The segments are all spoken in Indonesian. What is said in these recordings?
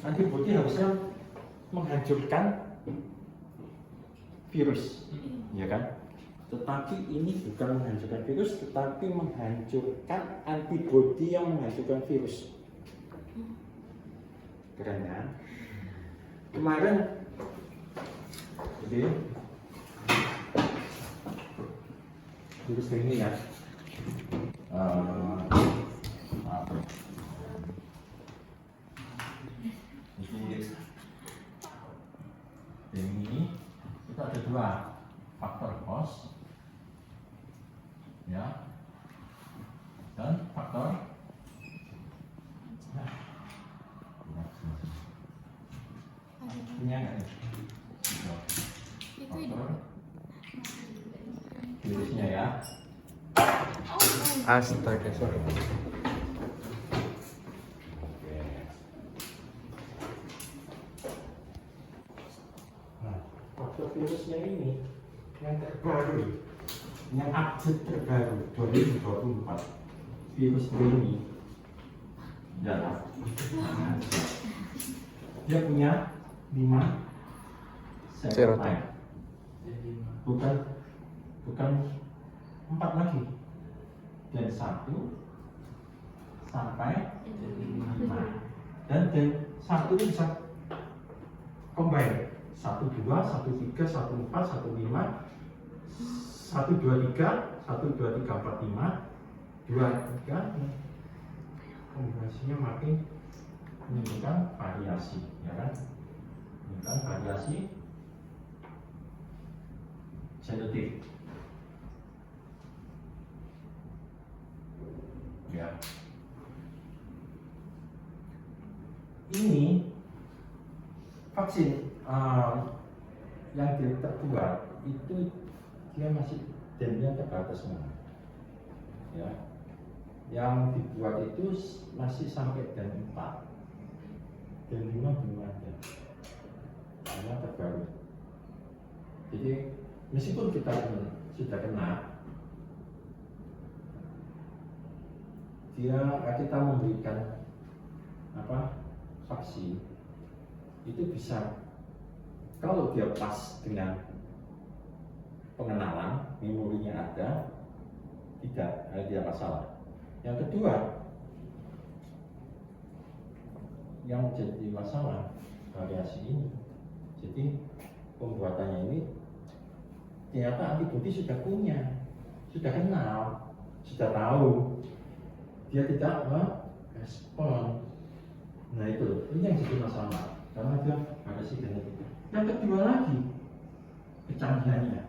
antibodi harusnya menghancurkan virus, ya kan? Tetapi ini bukan menghancurkan virus, tetapi menghancurkan antibodi yang menghancurkan virus. Keren kan? Kemarin, jadi virus ini ya. Ini kita ada dua faktor host, ya, dan faktor punya nggak nih? Faktor virusnya ya. Astaga, sorry. Faktor virusnya ini yang terbaru, yang update terbaru 2024 virus ini adalah dia punya 5 serotype, bukan 4 lagi, dan 1 sampai 5, dan 1 ini bisa combine 1, 2, 1, 3, 1, 4, 1, 5, 1, 2, 3, 1, 2, 3, 4, 5, 2, 3, kombinasinya makin menunjukkan variasi, ya kan? Menunjukkan variasi genetik, ya. Ini vaksin yang terbuat itu dia masih gennya terbatas semua, ya. Yang dibuat itu masih sampai gen 4, gen 5 belum ada, karena terbaru. Jadi meskipun kita sudah kena, kita memberikan vaksin itu bisa, kalau dia pas dengan pengenalan, memorinya ada, tidak masalah. Yang kedua, yang jadi masalah variasi ini. Jadi pembuatannya ini ternyata antibodi sudah punya, sudah kenal, sudah tahu, dia tidak merespon. Nah itu yang jadi masalah, karena dia variasi genetik. Yang kedua lagi, kecanggihannya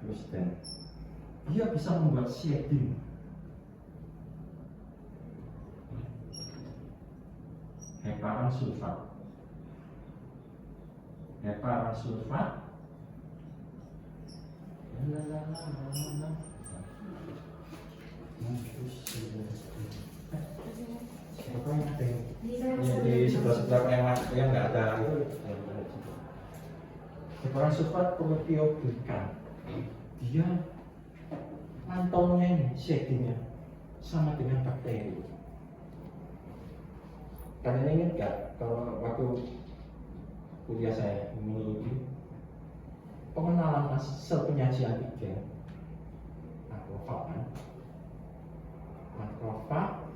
terus, dan dia bisa membuat shading. Heparan sulfat, siapa yang ada di sebelah yang nggak ada itu, heparan sulfat proteoglikan, dia mantaunya ini shadingnya sama dengan bakteri. Kalian ingat gak kalau waktu kuliah saya imunologi, pengenalan sel penyaji antigen, makrofag kan? Makrofag.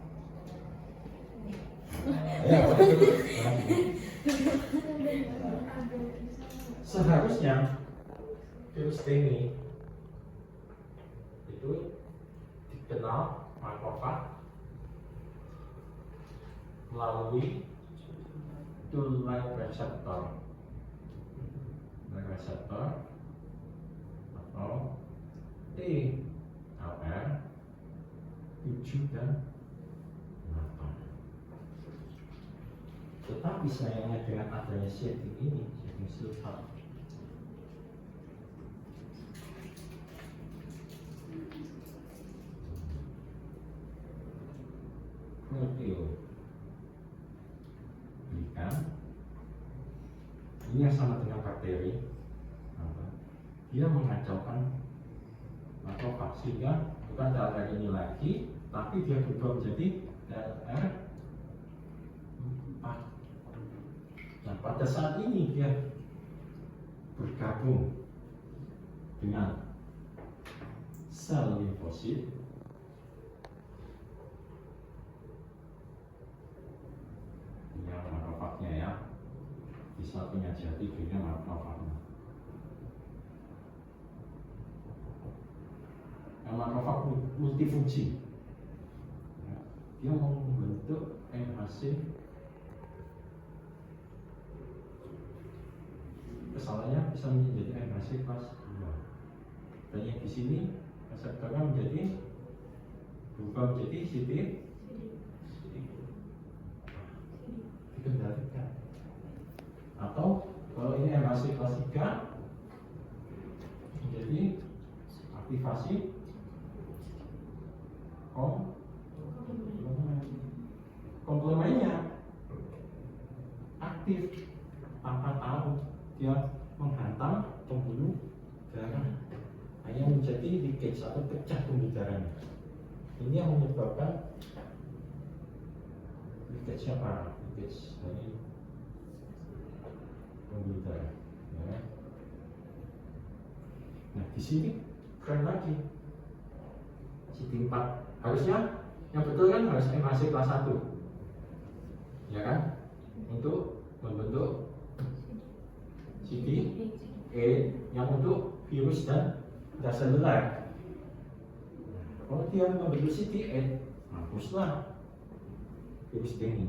Ya, seharusnya virus ini itu dikenal makrofag melalui toll-like reseptor atau TLR7 dan 8. Tetapi sayangnya dengan adanya shading ini, shading sulfat, ini yang sama dengan bakteri, dia mengacaukan makrofag, sehingga bukan TLR ini lagi, tapi dia berubah menjadi TLR4. Nah, pada saat ini dia bergabung dengan sel limfosit, yang makrofagnya ya, di sampingnya jati ini makrofagnya. Yang makrofag multifungsi, ya, dia membentuk MHC. Kesalahannya bisa menjadi MHC kelas 2. Dan yang di sini reseptornya menjadi berubah menjadi CD dikendalikan. Atau kalau ini MHC kelas 3 menjadi aktivasi komplemennya aktif tanpa tahu dia menghantam pembuluh darah, hanya menjadi leakage atau pecah pembuluh darahnya. Ini yang menyebabkan leakage apa? Leakage dari pembuluh darah. Ya. Nah di sini keren lagi, CD4 harusnya yang betul kan harus MHC kelas 1, ya kan? Untuk membentuk CD8 yang untuk virus dan seluler. Kalau dia membentuk CD8, hapuslah virus dengue.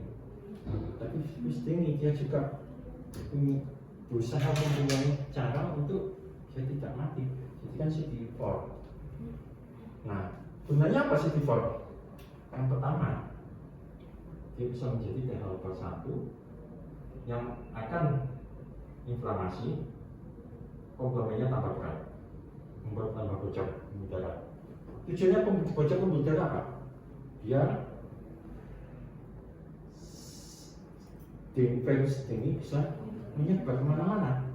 Tapi virus dengue dia juga berusaha mempunyai cara untuk dia tidak mati. Jadi kan CD4. Nah, gunanya apa CD4? Yang pertama, dia bisa menjadi T helper 1 yang akan inflamasi, komplemennya tambah berat, membuat tambah bocor pembuluh darah. Tujuannya bocor pembuluh darah apa? Biar virus ini bisa menyebar kemana-mana,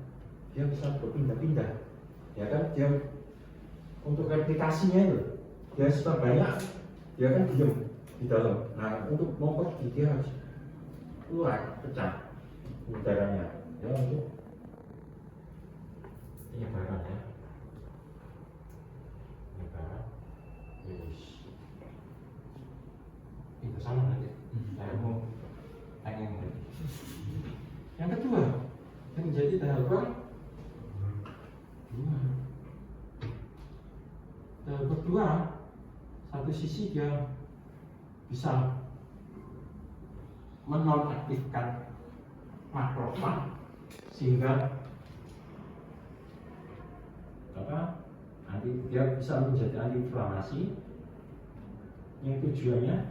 dia bisa berpindah-pindah, ya kan? Dia untuk replikasinya itu, dia sudah banyak, dia kan diam di dalam. Nah, untuk mau pergi dia harus keluar, pecah pembuluh darahnya, ya untuk penyebaran ya, penyebaran virus. Itu sama nanti. Saya mau tanya yang kedua, yang menjadi tahap dua. Tahap kedua, satu sisi dia bisa menonaktifkan makrofag sehingga dia bisa menjadi antiinflamasi yang tujuannya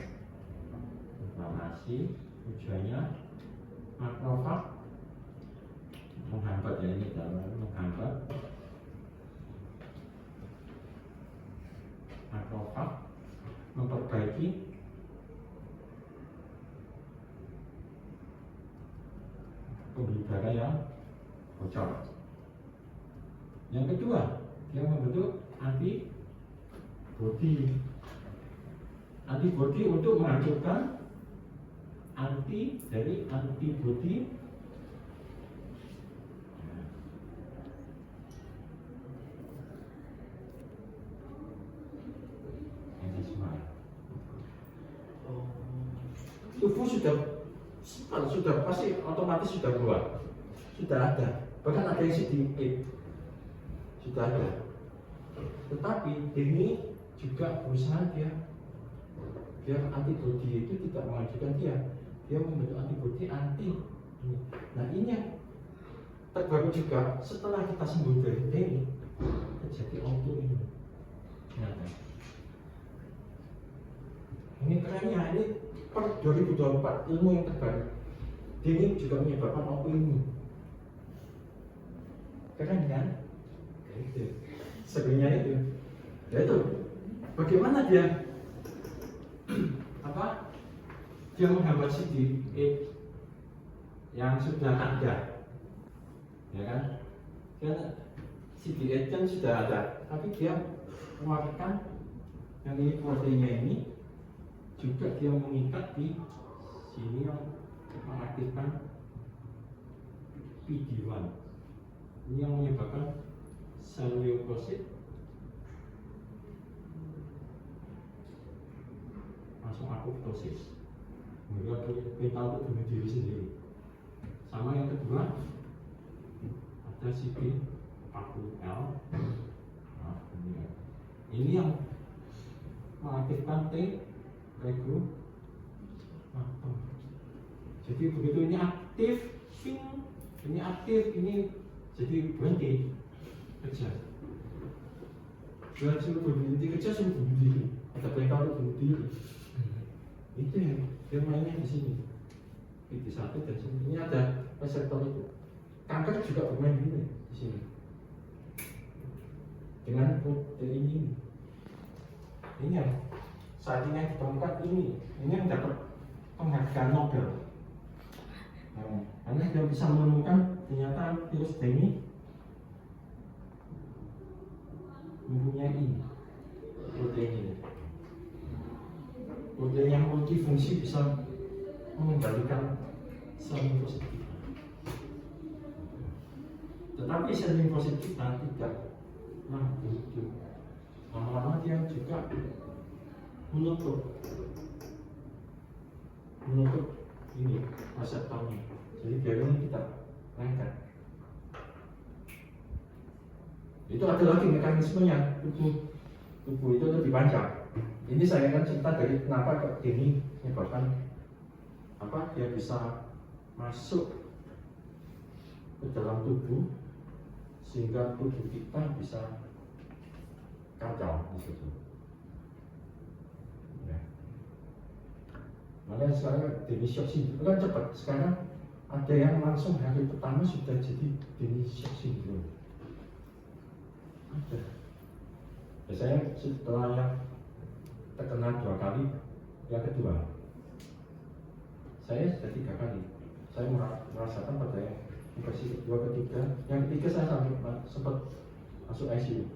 inflamasi, tujuannya makrofag menghambat, ya ini dalam menghambat makrofag, memperbaiki pembuluh darah yang bocor. Yang kedua, dia membentuk antibodi untuk menghancurkan dari antibodi tubuh sudah pasti otomatis sudah keluar, sudah ada, bahkan ada yang sedikit sudah ada. Tetapi ini juga berusaha biar antibodi itu tidak menghancurkan dia membentuk antibodi anti ini. Nah ini yang terbaru juga setelah kita sembuh dari ini terjadi autoimun. Ini kerennya, ini per 2024 ilmu yang terbaru. Ini juga menyebabkan autoimun. Keren kan? Itu sebenarnya itu. Ya itu. Bagaimana dia dia menghambat CD8 yang sudah ada, ya kan? CD8 kan sudah ada, tapi dia mengeluarkan yang ini proteinnya ini juga dia mengikat di sini yang mengaktifkan PD1. Ini yang menyebabkan sel leukosit langsung apoptosis, mereka perintah untuk bunuh diri sendiri. Sama yang kedua ada CB40L. Nah, ini yang mengaktifkan T regulator. Jadi begitu ini aktif, ini aktif, ini jadi berhenti kerja. Suruh berhenti kerja, suruh bunuh diri. Ada perintah untuk bunuh diri. Itu yang mainnya di sini. PD1 dan sini. Ini ada reseptor itu. Kanker juga bermain di sini. Dengan protein ini. Ini yang saat ini yang ditemukan ini yang dapat penghargaan Nobel. Karena dia bisa menemukan ternyata virus ini mempunyai protein ini. Protein yang multifungsi bisa mengembalikan sel limfosit kita. Tetapi sel limfosit kita tidak hidup. Lama-lama dia juga menutup ini reseptornya. Jadi biarnya kita lengket. Itu ada lagi mekanismenya. Tubuh itu lebih panjang. Ini saya akan cerita dari kenapa kok ini menyebabkan apa dia bisa masuk ke dalam tubuh sehingga tubuh kita bisa kacau di situ. Ya. Makanya sekarang Dennis shock syndrome kan cepat. Sekarang ada yang langsung hari pertama sudah jadi Dennis shock syndrome. Ada. Biasanya setelah yang terkena 2 kali, yang kedua saya sudah 3 kali. Saya merasakan pada yang infeksi kedua, ketiga, yang ketiga saya sampai sempat masuk ICU.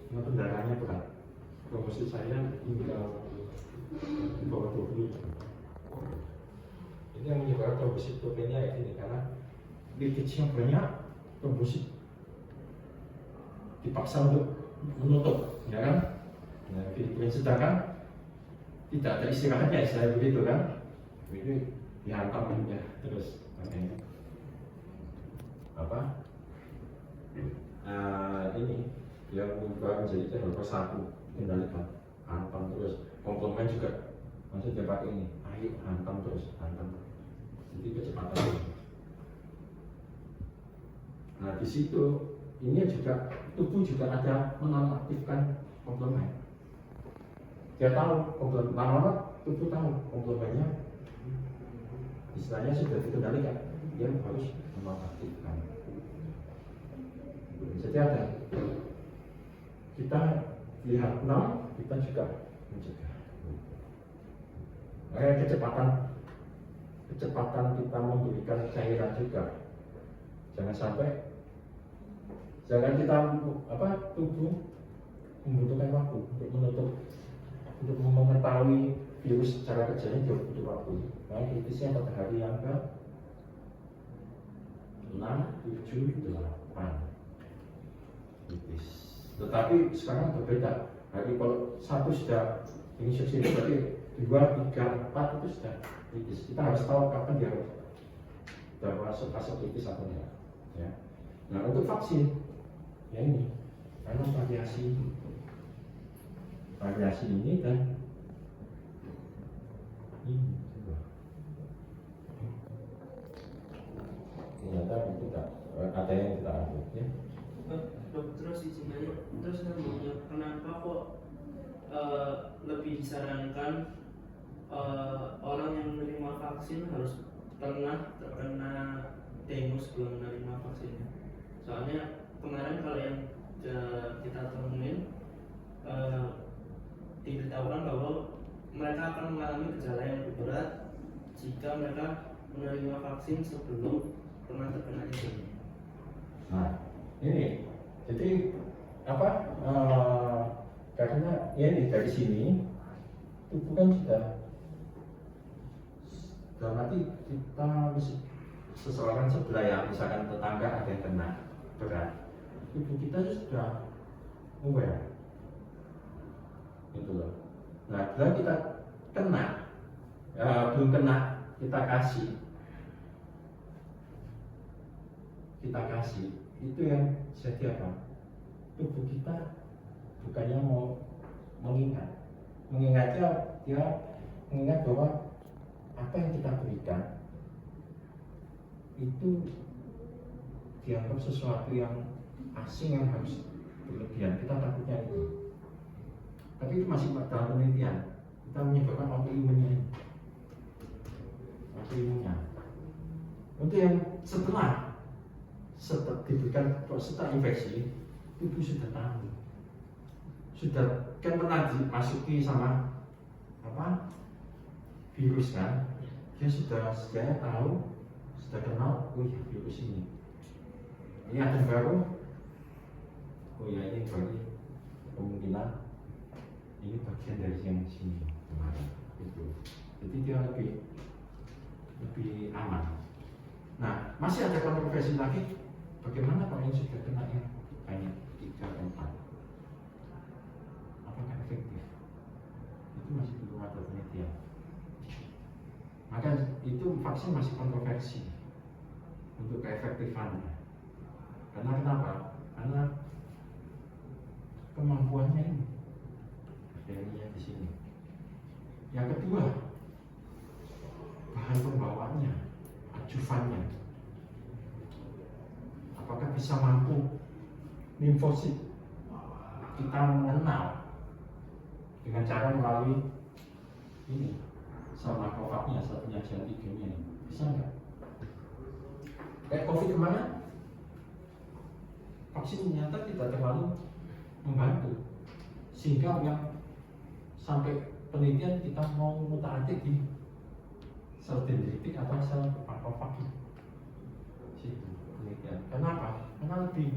Karena pendarahannya berat. Promosi saya hingga di bawah 20. Ini yang menyebabkan trombositopenia ini karena leakage yang banyak, trombosit dipaksa untuk menutup, ya kan? Nah, sedangkan tidak ada istirahatnya, saya begitu kan? Ini dihantam ya terus, makanya apa? Ini yang berubah menjadi helper 1 kendalikan, hantam terus. Komplemen juga maksud dia pakai ini, ayo hantam terus, hantam. Jadi kecepatan. Nah di situ ini juga tubuh juga ada menonaktifkan komplemen. Dia tahu komplemen, lama-lama tubuh tahu komplemennya istilahnya sudah dikendalikan, dia harus menonaktifkan. Jadi ada kita lihat 6, kita juga mencegah. Kecepatan kita memberikan cairan juga. Jangan kita tubuh membutuhkan waktu untuk menutup, untuk mengetahui virus cara kerjanya juga butuh waktu. Nah, kritisnya pada hari yang ke 6, 7, 8 kritis. Tetapi sekarang berbeda. Hari kalau 1 sudah ini sudah berarti 2, 3, 4 itu sudah kritis. Kita harus tahu kapan dia sudah masuk fase kritis atau enggak. Ya. Nah untuk vaksin, ya ini karena variasi ini dan ini ternyata tidak ada yang kita ambil ya. Terus izin aja, terus namanya kenapa kok lebih disarankan orang yang menerima vaksin harus pernah terkena dengue sebelum menerima vaksinnya? Soalnya kemarin kalau yang kita temuin diberitahukan bahwa mereka akan mengalami gejala yang lebih berat jika mereka menerima vaksin sebelum pernah terkena dengue. Nah ini jadi karena ini dari sini tubuh kan sudah nanti kita seseorang sebelah yang misalkan tetangga ada yang kena berat, tubuh kita sudah aware, gitu loh. Nah, bila kita kena, belum kena, kita kasih, itu yang jadi apa? Tubuh kita bukannya mau mengingatnya, dia mengingat bahwa apa yang kita berikan itu dianggap sesuatu yang asing yang harus berlebihan. Kita takutnya itu, tapi itu masih dalam penelitian. Kita menyebabkan autoimunnya. Untuk yang setelah diberikan setelah infeksi, tubuh sudah tahu, sudah kan pernah dimasuki sama apa virus kan, dia sudah tahu, sudah kenal, oh ya virus ini ada baru, oh ya ini berarti kemungkinan ini bagian dari yang sini kemarin itu, jadi dia lebih aman. Nah, masih ada kontroversi lagi, bagaimana kalau yang sudah kena yang banyak 3 atau 4, apakah efektif? Itu masih belum ada penelitian. Maka itu vaksin masih kontroversi untuk keefektifannya. Karena kenapa? Karena kemampuannya ini baktérinya di sini. Yang kedua, bahan pembawaannya, ajuvannya, apakah bisa mampu limfosit kita mengenal dengan cara melalui ini sel makrofagnya, sel penyajian antigennya ini, bisa nggak? Kayak COVID kemarin, vaksin ternyata tidak terlalu membantu, sehingga yang sampai penelitian kita mau mutar-atik di sel dendritik atau sel makrofag situ penelitian. Kenapa? Karena lebih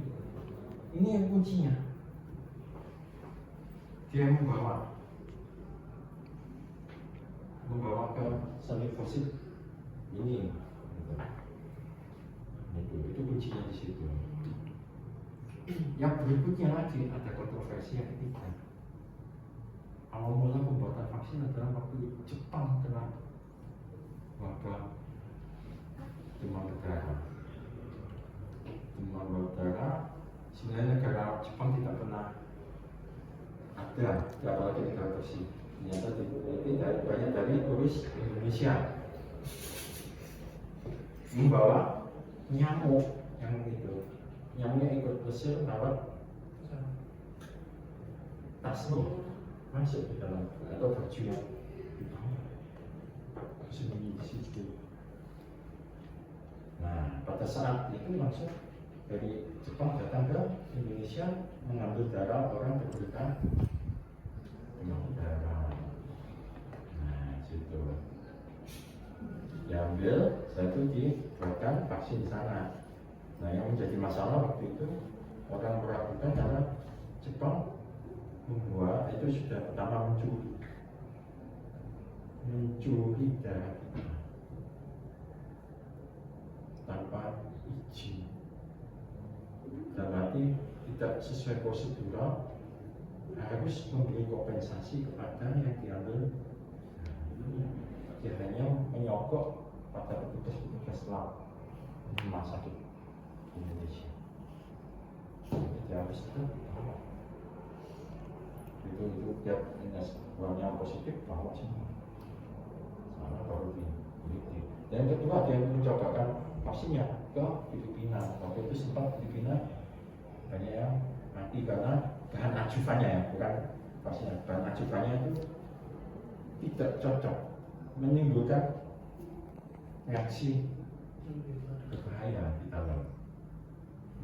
ini yang kuncinya, dia membawa ke sel limfosit ini, itu kuncinya di situ. Yang berikutnya lagi ada kontroversi yang ketiga. Awal mula pembuatan vaksin adalah waktu Jepang kena wabah demam berdarah. Sebenarnya negara Jepang tidak pernah ada, apalagi negara bersih. Ternyata tidak banyak dari turis Indonesia membawa nyamuk yang itu, nyamuknya ikut Mesir lewat tasnya masuk di dalam atau baju yang sembunyi di situ. Nah, pada saat itu langsung dari Jepang datang ke Indonesia mengambil darah orang terderita demam berdarah. Nah, situ diambil, setelah itu dibuatkan vaksin di sana. Nah, yang menjadi masalah waktu itu orang meragukan karena Jepang membuat itu sudah pertama mencuri darah kita tanpa izin, dan berarti tidak sesuai prosedural, harus memberi kompensasi kepada yang diambil. Dia hanya menyogok pada petugas-petugas lab rumah sakit Indonesia. Jadi harus tetap itu tiap uangnya positif bawa semua sana baru di. Dan yang kedua dia mencobakan vaksinnya ke Filipina. Waktu itu sempat Filipina banyak yang mati karena bahan ajuvannya ya, bukan vaksinnya, bahan ajuvannya itu tidak cocok, menimbulkan reaksi berbahaya di dalam.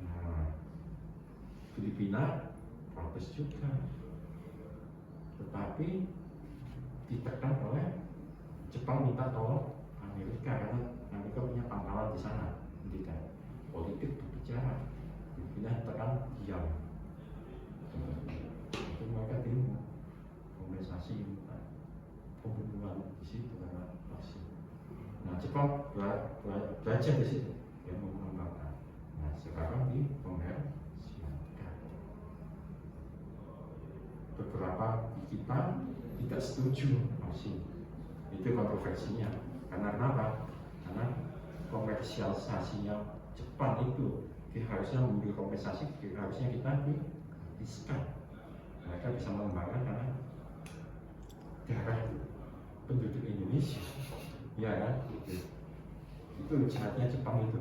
Nah, Filipina protes juga, tetapi ditekan oleh Jepang minta tolong Amerika karena Amerika punya pangkalan di sana. Ketika politik berbicara, Filipina tekan diam. Itu mereka demo kompensasi pembunuhan di situ karena vaksin. Nah, Jepang belajar di situ. dikomersialkan. Beberapa kita tidak setuju masih itu kontroversinya. Karena kenapa? Karena komersialisasinya Jepang itu harusnya memberi kompensasi, harusnya kita diskon. Mereka bisa mengembangkan karena darah penduduk Indonesia, ya kan? Itu jahatnya Jepang itu.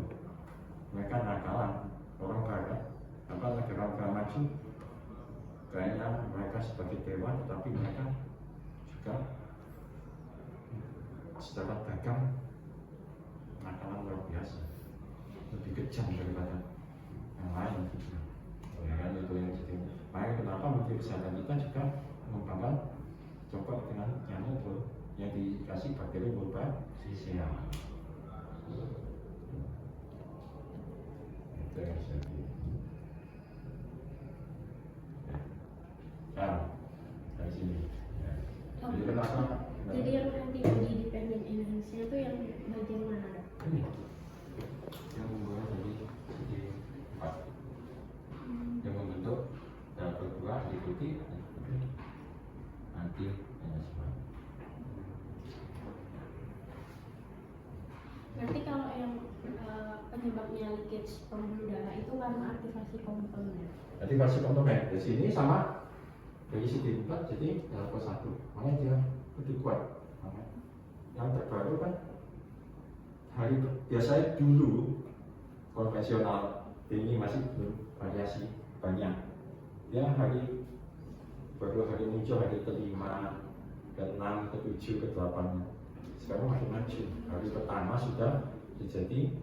Mereka nakalan orang barat, negara-negara maju. Kayaknya mereka sebagai dewa, tetapi mereka juga secara dagang nakalan luar biasa, lebih kejam daripada yang lain gitu. Ya kan, itu yang jadi. Makanya kenapa Menteri Kesehatan kita juga mengembangkan coba dengan nyamuk yang dikasih bakteri Wolbachia. Itu yang jadi. Dari sini. Ya. Jadi kenapa? Jadi yang antibody dependent enhance itu yang bagian mana? Ini yang membuat jadi CD4 yang membentuk dalam berdua diikuti anti enhancement. Berarti kalau yang penyebabnya leakage pembuluh darah itu karena aktivasi komplement. Aktivasi komplement di sini sama dari CD4 jadi dalam satu, makanya dia lebih kuat. Yang terbaru kan hari biasanya dulu konvensional ini masih belum variasi banyak. Dia baru hari muncul hari ke-5, ke-6, ke-7, ke-8. Sekarang makin maju. Hari pertama sudah terjadi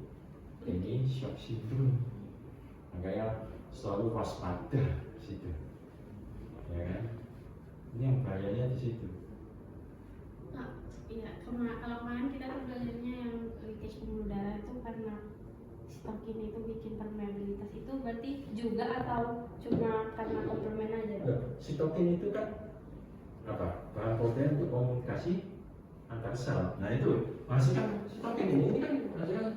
ini shock syndrome. Makanya selalu waspada di situ. Ya kan? Ini yang bahayanya di situ. Iya, kalau kemarin kita belajarnya yang leakage pembuluh darah itu karena sitokin itu bikin permeabilitas, itu berarti juga atau cuma karena komplement aja? Sitokin itu kan apa? Bahan protein untuk komunikasi antar sel. Nah itu menghasilkan sitokin ini kan menghasilkan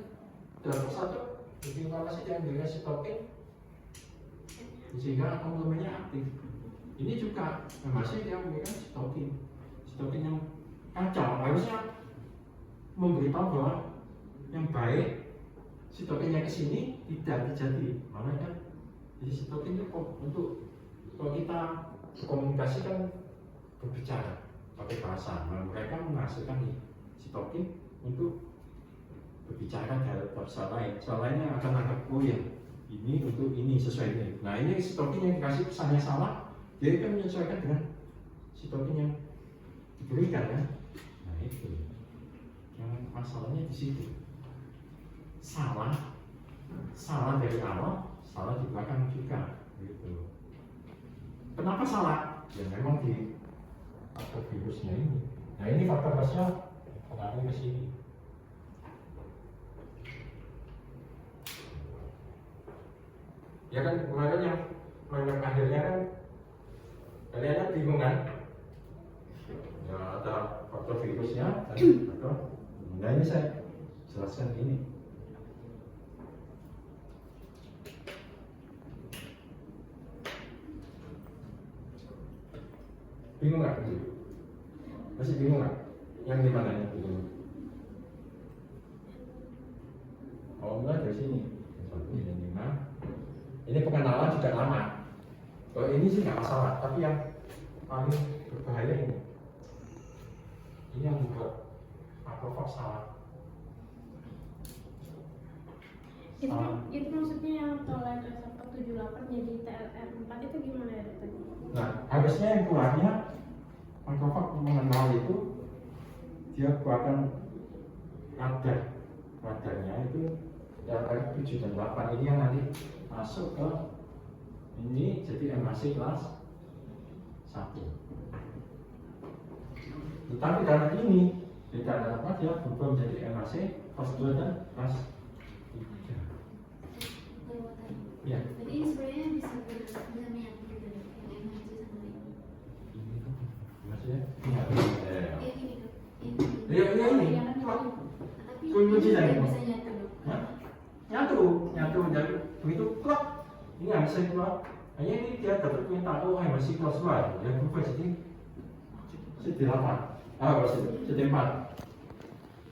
dalam satu informasi yang dengan sitokin sehingga komplementnya aktif. Ini juga masih yang memberikan sitokin yang kacau, harusnya memberitahu bahwa yang baik sitokinnya ke sini tidak terjadi. Malah kan jadi sitokin itu untuk kalau kita komunikasi kan berbicara pakai bahasa, mereka menghasilkan sitokin untuk berbicara terhadap sel lain. Sel lainnya akan anggap oh ya ini untuk ini sesuai ini. Nah ini sitokin yang dikasih pesannya salah, dia kan menyesuaikan dengan sitokin yang diberikan kan. Nah itu yang masalahnya di situ. Salah dari awal, salah di belakang juga gitu. Kenapa salah? Ya memang di faktor virusnya ini. Nah ini faktor virusnya pengaruh ke sini. Ya kan kemarin yang akhirnya kan kalian kan bingung kan? Ya ada faktor virusnya atau nah ini saya jelaskan ini. Bingung nggak? Masih bingung nggak? Yang di mana yang bingung? Oh mulai dari sini. Satu, ini 5. Ini pengenalan juga lama. Kalau ini sih nggak masalah, tapi yang paling berbahaya ini. Ini yang membuat makrofag salah. Itu maksudnya yang tolerant reseptor 78 jadi TLR4 itu gimana ya tadi? Nah, harusnya yang keluarnya makrofag mengenal itu dia keluarkan radarnya itu TLR 7 dan 8 ini yang nanti masuk ke ini jadi MHC kelas 1. Tetapi karena ini tidak ada apa dia berubah menjadi MHC kelas 2 dan kelas 3. Ya. Jadi ini sebenarnya bisa berniat gitu ya, yang MHC sama ini. Ini tuh maksudnya Ini ini. kan Tapi kunci saya bisa nyatu. nyatu nyatu dari begitu klak, ini nggak bisa keluar. Hanya ini dia dapat perintah, oh masih keluar, ya berubah jadi 8. Jadi 4.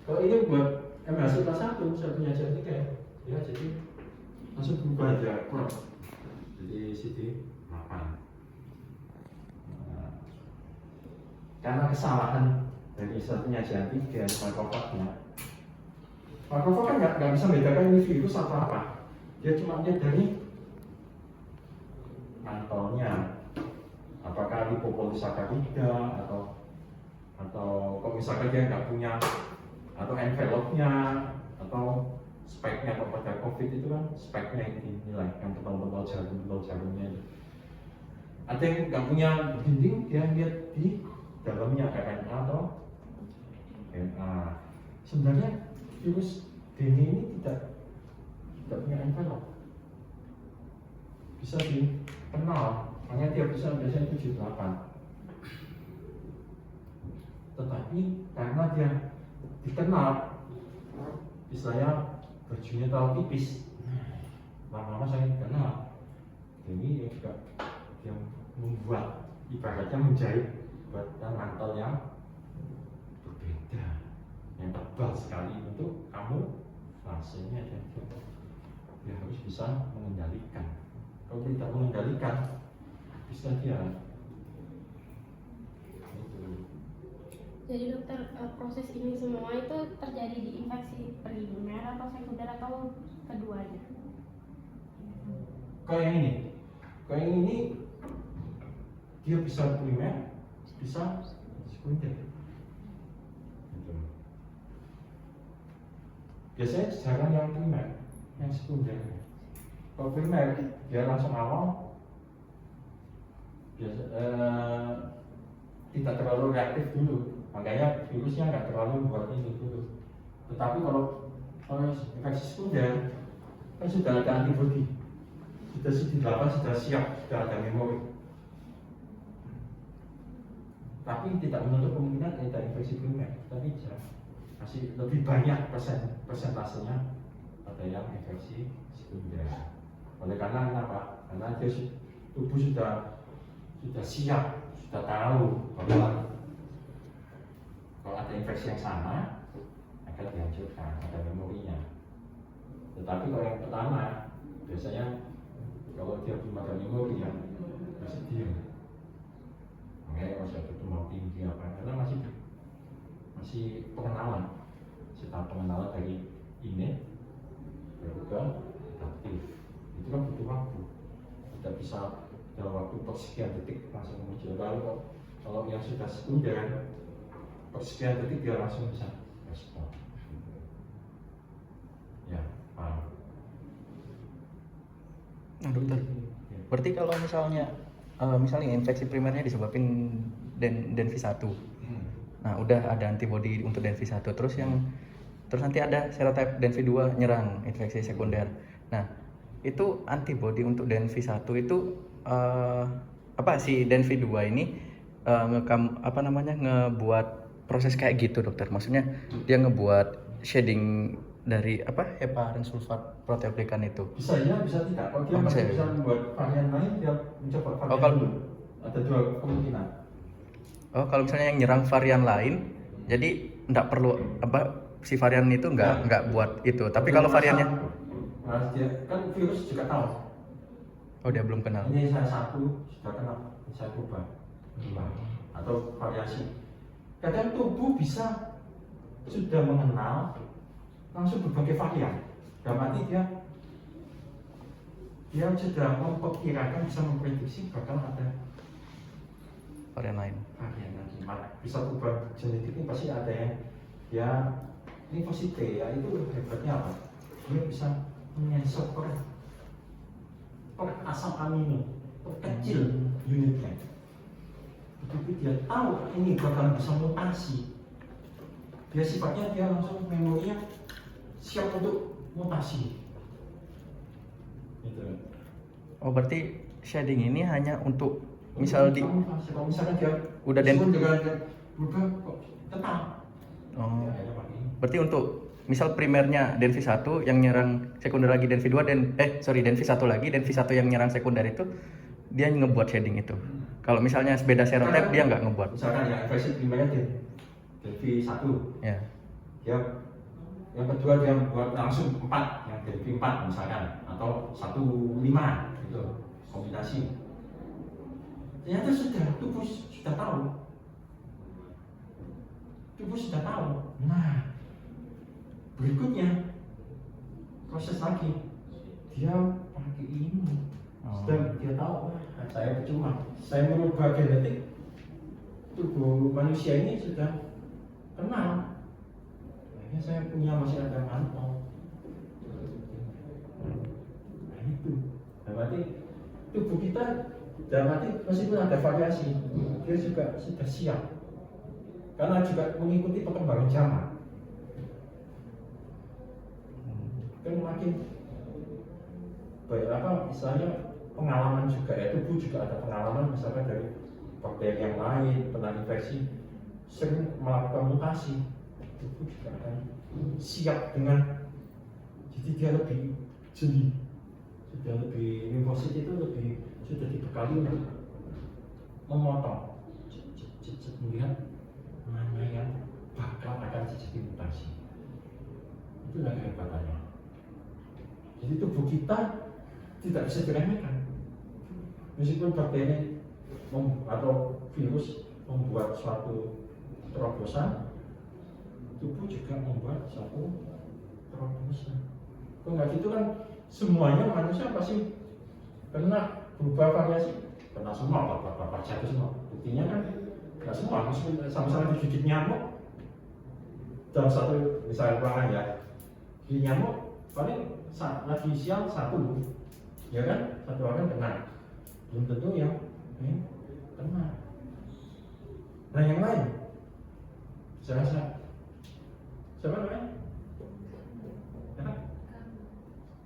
Kalau ini buat MHC kelas 1, saya punya jam 3 ya, jadi langsung berubah aja keluar. Jadi CD 8. Karena kesalahan dari satunya jam 3 Microsoft-nya. Microsoft kan nggak bisa membedakan ini virus atau apa. Dia cuma lihat dari mantolnya, apakah lipopolisaccarida atau kalau misalkan dia nggak punya, atau envelope-nya atau speknya kalau pada COVID itu kan speknya ini nilai yang tebal-tebal jarumnya itu. Ada yang nggak punya dinding, dia lihat di dalamnya RNA atau DNA. Sebenarnya virus DNA ini tidak punya envelope, bisa dikenal, makanya dia bisa biasanya 78. Tetapi karena dia dikenal, istilahnya bajunya terlalu tipis, lama-lama saya kenal. Ini juga yang membuat ibaratnya menjahit buatan mantel yang berbeda, yang tebal sekali untuk kamu fasenya dan dia harus bisa mengendalikan. Kalau tidak mengendalikan, bisa dia. Jadi dokter, proses ini semua itu terjadi di infeksi primer atau sekunder atau keduanya? Kalau yang ini dia bisa primer, bisa sekunder. Biasanya jarang yang primer, yang sekunder. Kalau primer dia langsung awal, biasa tidak terlalu reaktif dulu. Makanya virusnya nggak terlalu membuat ini dulu. Tetapi kalau infeksi sekunder kan sudah ada antibodi, sudah CD8 sudah siap, sudah ada memori. Tapi tidak menutup kemungkinan ada infeksi primer, tapi masih lebih banyak persentasenya pada yang infeksi sekunder. Oleh karena kenapa? Karena dia tubuh sudah siap, sudah tahu bahwa kalau ada infeksi yang sama akan dihancurkan, ada memorinya. Tetapi kalau yang pertama biasanya kalau dia belum ada memori yang masih diam, makanya kalau saya itu mau tinggi apa, karena masih pengenalan, tahap pengenalan dari ini baru ke adaptif. Itu kan butuh waktu, tidak bisa dalam waktu sekian detik langsung muncul. Kalau yang sudah sekunder sekian detik dia langsung bisa respon. Ya, paham. Nah dokter, berarti kalau misalnya infeksi primernya disebabkan DNV1, nah udah ada antibodi untuk DNV1, terus nanti ada serotype DNV2 nyerang infeksi sekunder. Nah itu antibodi untuk DNV1 itu apa sih DNV2 ini ngebuat proses kayak gitu dokter? Maksudnya dia ngebuat shading dari heparin sulfat proteoglikan itu? Bisa ya, bisa tidak. Kalau dia masih bisa membuat varian lain, dia mencoba varian dulu. Ada dua kemungkinan. Oh, kalau misalnya yang nyerang varian lain, jadi nggak perlu si varian itu nggak buat itu. Tapi kalau variannya, dia kan virus juga tahu. Oh, dia belum kenal. Ini saya satu sudah kenal, saya ubah atau variasi. Kadang tubuh bisa sudah mengenal langsung berbagai varian. Dalam arti dia sudah memperkirakan, bisa memprediksi bakal ada varian lain. Varian lagi. Bisa ubah genetik ini pasti ada yang limfosit T ya, itu hebatnya apa? Dia bisa menyensor per asam amino, perkecil unitnya. Begitu dia tahu ini bakal bisa mutasi, dia sifatnya dia langsung memorinya siap untuk mutasi. Gitu. Oh, berarti shading ini hanya untuk misal kalau misalkan dia udah berubah kok tetap. Oh, Ya, berarti untuk misal primernya Denvi 1 yang nyerang sekunder lagi Denvi 2 Denvi 1 lagi Denvi 1 yang nyerang sekunder itu dia ngebuat shading itu. Kalau misalnya beda serotype dia nggak ngebuat. Misalkan yang infeksi primernya Denvi 1. Ya. Dia yang kedua dia buat langsung 4, yang Denvi 4 misalkan, atau 1-5 gitu kombinasi. Ternyata tubuh sudah tahu. Nah, berikutnya proses lagi dia pakai ini. Sudah dia tahu, saya percuma. Saya merubah genetik tubuh manusia ini sudah kenal. Akhirnya saya masih ada mantau. Nah itu, berarti tubuh kita meskipun ada variasi, dia juga sudah siap. Karena juga mengikuti perkembangan zaman. Kan makin istilahnya pengalaman juga ya, tubuh juga ada pengalaman misalkan dari bakteri yang lain pernah infeksi, sering melakukan mutasi, tubuh juga akan siap dengan, jadi dia lebih jeli, sudah lebih limfosit itu sudah dibekali untuk memotong, melihat mana yang bakal akan terjadi mutasi. Itulah kehebatannya. Jadi tubuh kita tidak bisa diremehkan. Meskipun bakteri atau virus membuat suatu terobosan, tubuh juga membuat suatu terobosan. Kalau nggak gitu kan semuanya manusia pasti kena berubah variasi, kena semua, apa jatuh semua. Buktinya kan nggak semua, meskipun sama-sama digigit nyamuk dalam satu misalnya ruangan ya, di nyamuk paling lagi siang satu, ya kan, satu orang kena, belum tentu yang kena. Nah yang lain, saya rasa siapa namanya?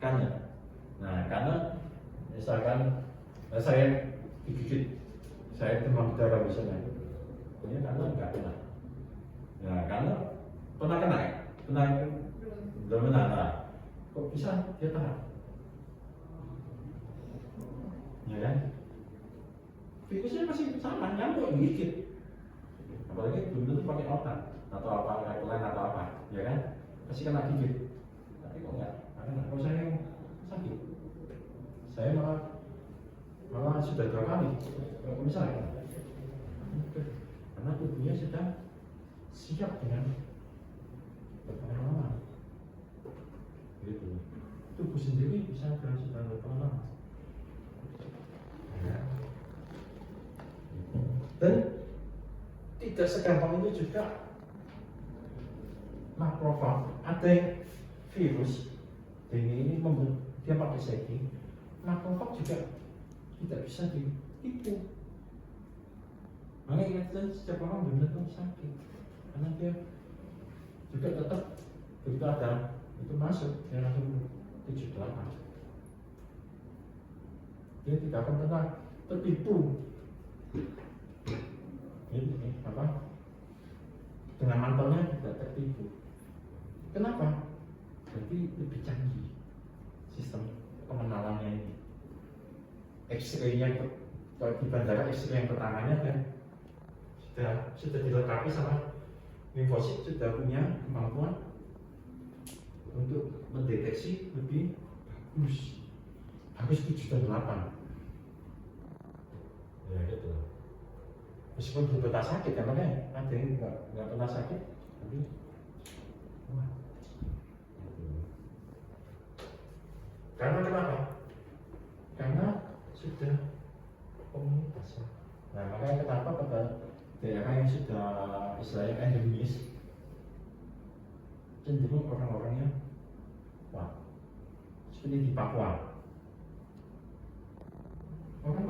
Kan ya. Nah karena misalkan saya digigit, saya demam berdarah misalnya, punya karena nggak kena. Nah karena pernah kena ya? Belum kena. Nah, kok bisa dia tahan? Ya kan? Virusnya masih sama, nyamuk yang gigit. Apalagi belum tentu pakai otak atau apa, lain atau apa, ya kan? Pasti kena gigit. Tapi kok enggak? Karena kalau saya yang sakit, saya malah sudah 2 kali. Kalau misalnya, karena tubuhnya sudah siap dengan berpengalaman. Gitu. Tubuh sendiri bisa sudah berpengalaman. Ya. Dan tidak segampang itu juga makrofag. Ada yang virus ini dia pakai setting, makrofag juga tidak bisa ditipu. Makanya kita setiap orang benar-benar sakit karena dia juga tetap begitu ada itu masuk dia langsung 78. Dia tidak akan pernah tertipu. Ini apa? Dengan mantelnya tidak tertipu. Kenapa? Berarti lebih canggih sistem pengenalannya ini. X-ray-nya kalau di bandara, X-ray yang pertamanya kan sudah dilengkapi sama limfosit, sudah punya kemampuan untuk mendeteksi lebih bagus 7 dan 8. Ya gitu. Meskipun belum pernah sakit ya, makanya ada yang nggak pernah sakit, tapi wah. Karena kenapa? Karena sudah komunitas. Nah makanya kenapa pada daerah yang sudah istilahnya endemis cenderung orang-orangnya wah seperti di Papua. Orang